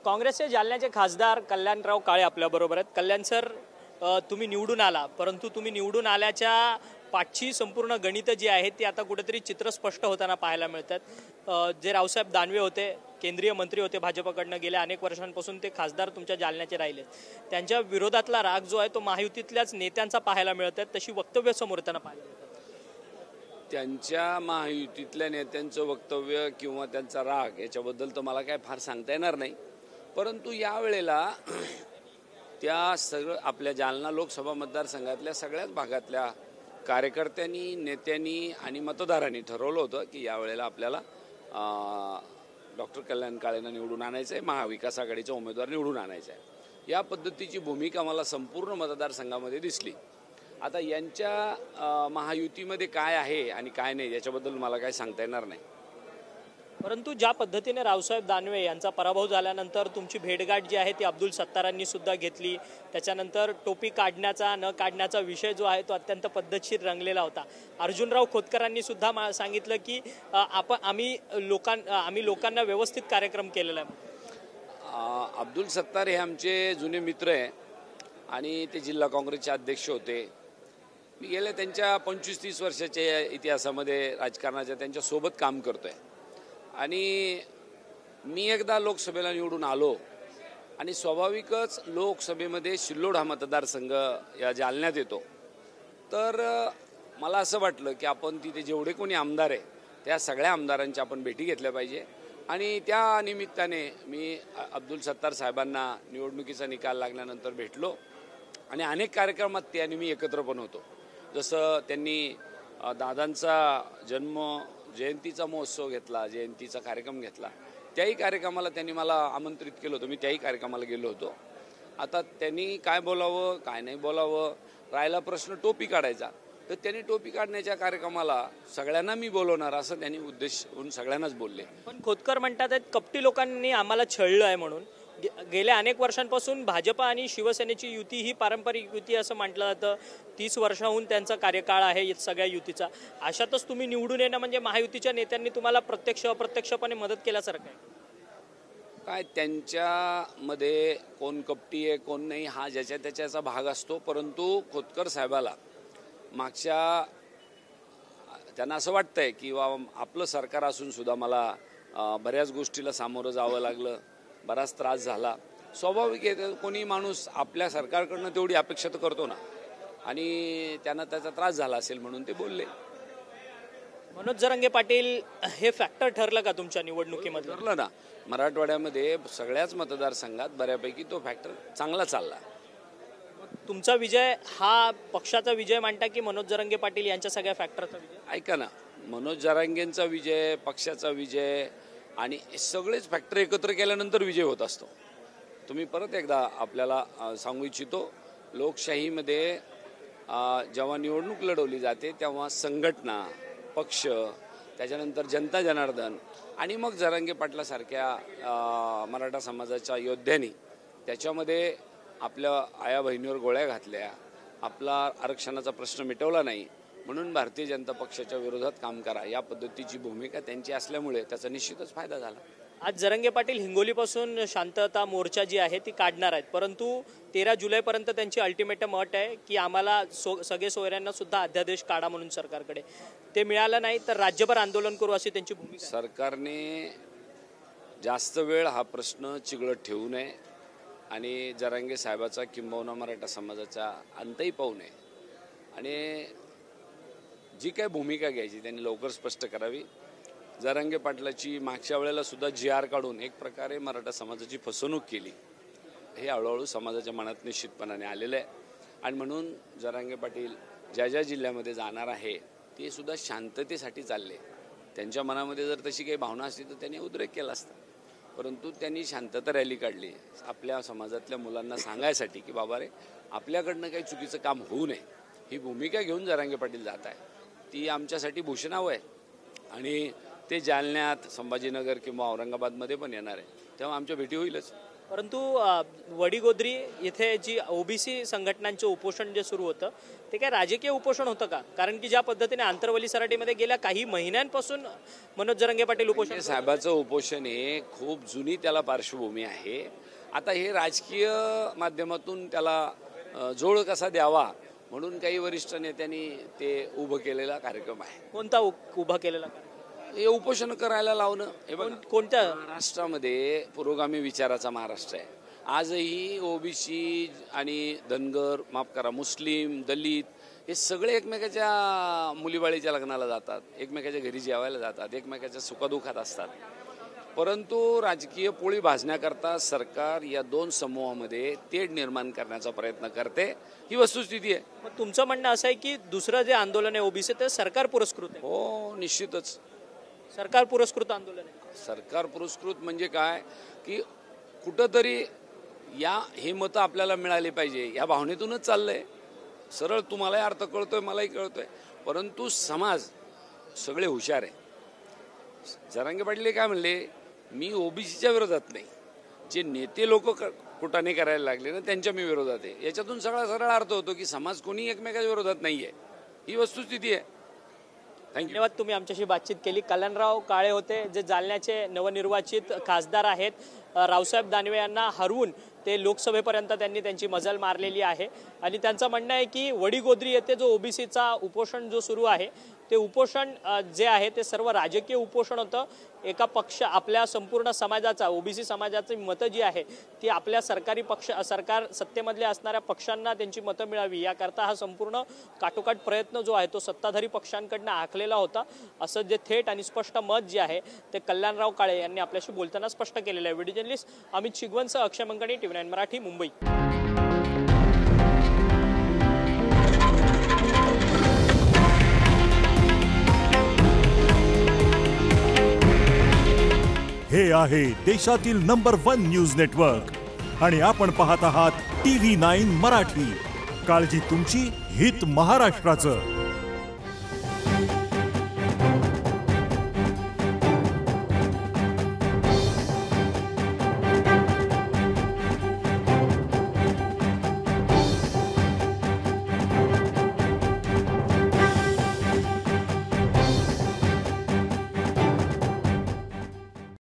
काँग्रेसचे जालन्याचे खासदार कल्याणराव काळे आपल्याबरोबर आहेत. कल्याण सर, तुम्ही निवडून आला, परंतु तुम्ही निवडून आल्याच्या पाठची संपूर्ण गणितं जी आहेत ती आता कुठेतरी चित्र स्पष्ट होताना पाहायला मिळतात. जे रावसाहेब दानवे होते, केंद्रीय मंत्री होते भाजपकडनं, गेल्या अनेक वर्षांपासून ते खासदार तुमच्या जालन्याचे राहिले. त्यांच्या विरोधातला राग जो आहे तो महायुतीतल्याच नेत्यांचा पाहायला मिळत आहे, तशी वक्तव्य समोर येताना पाहायला मिळतात. त्यांच्या महायुतीतल्या नेत्यांचं वक्तव्य किंवा त्यांचा राग याच्याबद्दल तर मला काय फार सांगता येणार नाही, परंतु यावेळेला त्या सगळं आपल्या जालना लोकसभा मतदारसंघातल्या सगळ्याच भागातल्या कार्यकर्त्यांनी, नेत्यांनी आणि मतदारांनी ठरवलं होतं की यावेळेला आपल्याला डॉक्टर कल्याण काळेंना निवडून आणायचं आहे, महाविकास आघाडीचा उमेदवार निवडून आणायचा आहे. या पद्धतीची भूमिका मला संपूर्ण मतदारसंघामध्ये दिसली. आता यांच्या महायुतीमध्ये काय आहे आणि काय नाही याच्याबद्दल मला काय सांगता येणार नाही. परंतु ज्या पद्धतीने रावसाहेब दानवे यांचा पराभव झाल्यानंतर तुमची भेटगाठ जी आहे ती अब्दुल सत्तारांनी सुद्धा घेतली. त्याच्यानंतर टोपी काढण्याचा न काढण्याचा विषय जो आहे तो अत्यंत पद्धतशीर रंगलेला होता. अर्जुनराव खोतकरांनी सुद्धा सांगितलं की आम्ही लोकांना व्यवस्थित कार्यक्रम केलेला आहे. अब्दुल सत्तार हे आमचे जुने मित्र आहे आणि ते जिल्हा काँग्रेसचे अध्यक्ष होते. मी गेल्या त्यांच्या 25-30 वर्षाच्या इतिहासामध्ये राजकारणाच्या त्यांच्यासोबत काम करतोय आणि मी एकदा लोकसभेला निवडून आलो आणि स्वाभाविकच लोकसभेमध्ये सिल्लोड हा मतदारसंघ या जालन्यात येतो. तर मला असं वाटलं की आपण तिथे जेवढे कोणी आमदार आहे त्या सगळ्या आमदारांच्या आपण भेटी घेतल्या पाहिजे आणि त्या निमित्ताने मी अब्दुल सत्तार साहेबांना निवडणुकीचा निकाल लागल्यानंतर भेटलो आणि अनेक कार्यक्रमात त्यांनी मी एकत्र पण होतो. जसं त्यांनी दादांचा जयंतीचा महोत्सव घेतला, जयंतीचा कार्यक्रम घेतला, त्याही कार्यक्रमाला त्यांनी मला आमंत्रित केलं होतं. मी त्याही कार्यक्रमाला गेलो होतो. आता त्यांनी काय बोलावं काय नाही बोलावं राहिला प्रश्न टोपी काढायचा, तर त्यांनी टोपी काढण्याच्या कार्यक्रमाला सगळ्यांना मी बोलवणार असं त्यांनी उद्देश होऊन सगळ्यांनाच बोलले. पण खोतकर म्हणतात कपटी लोकांनी आम्हाला छळलं आहे म्हणून. गेल्या अनेक वर्षांपासून भाजपा आणि शिवसेनेची युती ही पारंपरिक युती असं म्हटलं जातं. 30 वर्षाहून त्यांचा कार्यकाळ आहे सगळ्या युतीचा. अशातच तुम्ही निवडून येणं म्हणजे महायुतीच्या नेत्यांनी तुम्हाला प्रत्यक्ष अप्रत्यक्षपणे मदत केल्यासारखं आहे. काय त्यांच्यामध्ये कोण कपटी आहे कोण नाही हा ज्याच्या त्याच्याचा भाग असतो, परंतु खोतकर साहेबाला मागच्या त्यांना असं वाटतंय की आपलं सरकार असून सुद्धा मला बऱ्याच गोष्टीला सामोरं जावं लागलं, बराच त्रास झाला. स्वाभाविक आहे, कोणी माणूस आपल्या सरकारकडनं तेवढी अपेक्षा तर करतो ना, आणि त्यांना त्याचा त्रास झाला असेल म्हणून ते बोलले. मनोज जरांगे पाटील हे फॅक्टर ठरलं का तुमच्या निवडणुकीमध्ये? ठरलं ना. मराठवाड्यामध्ये सगळ्याच मतदारसंघात बऱ्यापैकी तो फॅक्टर चांगला चालला. तुमचा विजय हा पक्षाचा विजय मानता की मनोज जरांगे पाटील यांच्या सगळ्या फॅक्टरचा विजय? ऐका ना, मनोज जरांगेंचा विजय, पक्षाचा विजय आणि सगळेच फॅक्टर एकत्र केल्यानंतर विजय होत असतो. तुम्ही परत एकदा आपल्याला सांगू इच्छितो, लोकशाहीमध्ये जेव्हा निवडणूक लढवली जाते तेव्हा संघटना, पक्ष, त्याच्यानंतर जनता जनार्दन आणि मग जरांगे पाटलासारख्या मराठा समाजाच्या योद्ध्यांनी त्याच्यामध्ये आपल्या आया बहिणीवर गोळ्या घातल्या, आपला आरक्षणाचा प्रश्न मिटवला नाही, म्हणून भारतीय जनता पक्षाच्या विरोधात काम करा या पद्धतीची भूमिका त्यांची असल्यामुळे त्याचा निश्चितच फायदा झाला. आज जरांगे पाटील हिंगोलीपासून शांतता मोर्चा जी आहे ती काढणार आहेत, परंतु 13 जुलैपर्यंत त्यांची अल्टिमेटम अट आहे की आम्हाला सगळे सोयऱ्यांना सुद्धा अध्यादेश काढा म्हणून सरकारकडे. ते मिळालं नाही तर राज्यभर आंदोलन करू अशी त्यांची भूमिका. सरकारने जास्त वेळ हा प्रश्न चिघळत ठेवू नये आणि जरांगे साहेबाचा किंबहुना मराठा समाजाचा अंतही पाहू नये आणि जी काय भूमिका घ्यायची त्यांनी लवकर स्पष्ट करावी. जरांगे पाटलाची मागच्या वेळेला सुद्धा GR काढून एक प्रकारे मराठा समाजाची फसवणूक केली, हे हळूहळू समाजाच्या मनात निश्चितपणाने आलेलं आहे. आणि म्हणून जरांगे पाटील ज्या ज्या जिल्ह्यामध्ये जाणार आहे ते सुद्धा शांततेसाठी चालले. त्यांच्या मनामध्ये जर तशी काही भावना असती तर त्यांनी उद्रेक केला असता, परंतु त्यांनी शांतता रॅली काढली आपल्या समाजातल्या मुलांना सांगायसाठी की बाबा रे, आपल्याकडनं काही चुकीचं काम होऊ नये, ही भूमिका घेऊन जरांगे पाटील जात आहे. ती आमच्यासाठी भूषणावं आहे आणि ते जालन्यात, संभाजीनगर किंवा औरंगाबादमध्ये पण येणार आहे, तेव्हा आमच्या भेटी होईलच. परंतु वडीगोद्री येथे जी ओबीसी संघटनांचे उपोषण जे सुरू होतं ते काय राजकीय उपोषण होतं का? कारण की ज्या पद्धतीने आंतरवली सराटीमध्ये गेल्या काही महिन्यांपासून मनोज जरांगे पाटील उपोषण साहेबाचं उपोषण हे खूप जुनी त्याला पार्श्वभूमी आहे. आता हे राजकीय माध्यमातून त्याला जोड कसा द्यावा म्हणून काही वरिष्ठ नेत्यांनी ते उभं केलेला कार्यक्रम आहे. कोणता उभा केलेला कार्यक्रम? हे उपोषण करायला लावणं. हे बघा, कोणत्या महाराष्ट्रामध्ये पुरोगामी विचाराचा महाराष्ट्र आहे. आजही ओबीसी आणि धनगर, माफ करा, मुस्लिम, दलित हे सगळे एकमेकाच्या मुलीबाळीच्या लग्नाला जातात, एकमेकाच्या घरी जेवायला जातात, एकमेकाच्या सुखदुःखात असतात. परंतु राजकीय पोळी भाजण्याकरता सरकार या दोन समूहामध्ये तेढ निर्माण करण्याचा प्रयत्न करते. ही वस्तुस्थिती आहे. मग तुमचं म्हणणं असं आहे की दुसरं जे आंदोलन आहे ओबीसी ते सरकार पुरस्कृत आहे? हो, निश्चितच सरकार पुरस्कृत आंदोलन आहे. सरकार पुरस्कृत म्हणजे काय की कुठंतरी हे मतं आपल्याला मिळाली पाहिजे या भावनेतूनच चाललंय. सरळ तुम्हालाही अर्थ कळतोय, मलाही कळतोय. परंतु समाज सगळे हुशार आहे. जरांगे पाटील काय म्हणले, मी ओबीसीच्या विरोधात नाही, जे नेते लोक कुटाने करायला लागले ना त्यांच्या मी विरोधात आहे. याच्यातून सगळा सरळ अर्थ होतो की समाज कोणी एकमेकाच्या विरोधात नाहीये. ही वस्तुस्थिती आहे. धन्यवाद, तुम्ही आमच्याशी बातचीत केली. कल्याणराव काळे होते जे जालन्याचे नवनिर्वाचित खासदार आहेत. रावसाहेब दानवे यांना हरवून ते लोकसभेपर्यंत त्यांनी त्यांची मजल मारलेली आहे आणि त्यांचं म्हणणं आहे की वडीगोद्री येथे जो ओबीसीचा उपोषण जो सुरू आहे ते उपोषण जे आहे ते सर्व राजकीय उपोषण होतं. एका पक्ष आपल्या संपूर्ण समाजाचा ओबीसी समाजाची मतं जी आहे ती आपल्या सरकार सत्तेमधल्या असणाऱ्या पक्षांना त्यांची मतं मिळावी याकरता हा संपूर्ण काटोकाट प्रयत्न जो आहे तो सत्ताधारी पक्षांकडनं आखलेला होता, असं जे थेट आणि स्पष्ट मत जे आहे ते कल्याणराव काळे यांनी आपल्याशी बोलताना स्पष्ट केलेलं आहे. व्हिडिओ जर्नलिस्ट अमित शिगवणसह अक्षय मंगणी, TV9 मराठी, मुंबई. हे आहे देशातील नंबर 1 न्यूज नेटवर्क आणि आपण पाहत आहात TV9 मराठी. काळजी तुमची, हित महाराष्ट्राचं.